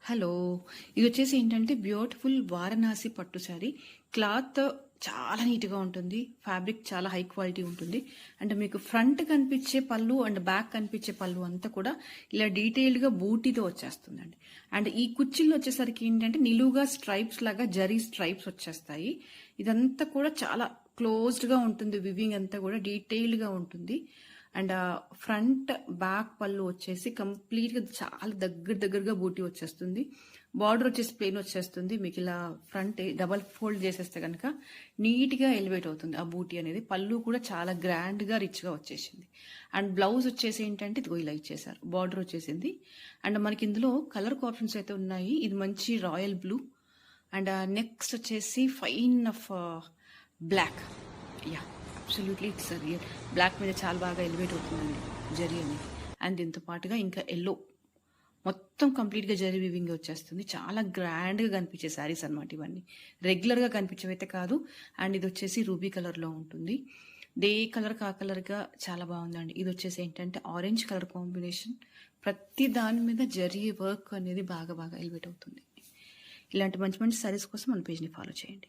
Hello! ఇదొచ్చేసి ఏంటంటే beautiful Varanasi పట్టు sari. Cloth చాలా నీట్‌గా ఉంటుంది. ఫ్యాబ్రిక్ చాలా హై క్వాలిటీ ఉంటుంది. అండ్ మీకు ఫ్రంట్ కనిపించే పళ్ళు అండ్ బ్యాక్ కనిపించే పళ్ళు అంతా కూడా ఇలా డీటెయిల్డ్‌గా బూటీతో వచ్చేస్తుందండి. అండ్ ఈ కుచ్చిళ్ళు వచ్చేసరికి ఏంటంటే నిలువుగా స్ట్రైప్స్ లాగా జరీ స్ట్రైప్స్ వచ్చేస్తాయి. ఇదంతా కూడా చాలా క్లోజ్డ్‌గా ఉంటుంది. వివింగ్ అంతా కూడా డీటెయిల్డ్‌గా ఉంటుంది. అండ్ ఫ్రంట్ బ్యాక్ పళ్ళు వచ్చేసి కంప్లీట్గా చాలా దగ్గరగా బూటీ వచ్చేస్తుంది. బార్డర్ వచ్చేసి ప్లెయిన్ వచ్చేస్తుంది. మీకు ఇలా ఫ్రంట్ డబల్ ఫోల్డ్ చేసేస్తే కనుక నీట్గా ఎలివేట్ అవుతుంది ఆ బూటీ అనేది. పళ్ళు కూడా చాలా గ్రాండ్గా రిచ్గా వచ్చేసింది. అండ్ బ్లౌజ్ వచ్చేసి ఏంటంటే ఇదిగో ఇలా ఇచ్చేసారు. బార్డర్ వచ్చేసింది. అండ్ మనకి ఇందులో కలర్ ఆప్షన్స్ అయితే ఉన్నాయి. ఇది మంచి రాయల్ బ్లూ అండ్ నెక్స్ట్ వచ్చేసి fine of black. Yeah, absolutely it's real black మీద చాలా బాగా ఎలివేట్ అవుతుందండి జరీ అనేది. అండ్ దీంతో పాటుగా ఇంకా ఎల్లో మొత్తం కంప్లీట్గా జరీ వివింగ్ వచ్చేస్తుంది. చాలా గ్రాండ్గా కనిపించే శారీస్ అనమాట ఇవన్నీ. రెగ్యులర్గా కనిపించేవైతే కాదు. అండ్ ఇది వచ్చేసి రూబీ కలర్లో ఉంటుంది. డే కలర్ కా కలర్గా చాలా బాగుందండి. ఇది వచ్చేసి ఏంటంటే ఆరెంజ్ కలర్ కాంబినేషన్. ప్రతి దాని మీద జరీ వర్క్ అనేది బాగా ఎలివేట్ అవుతుంది. ఇలాంటి మంచి మంచి శారీస్ కోసం మన పేజ్ని ఫాలో చేయండి.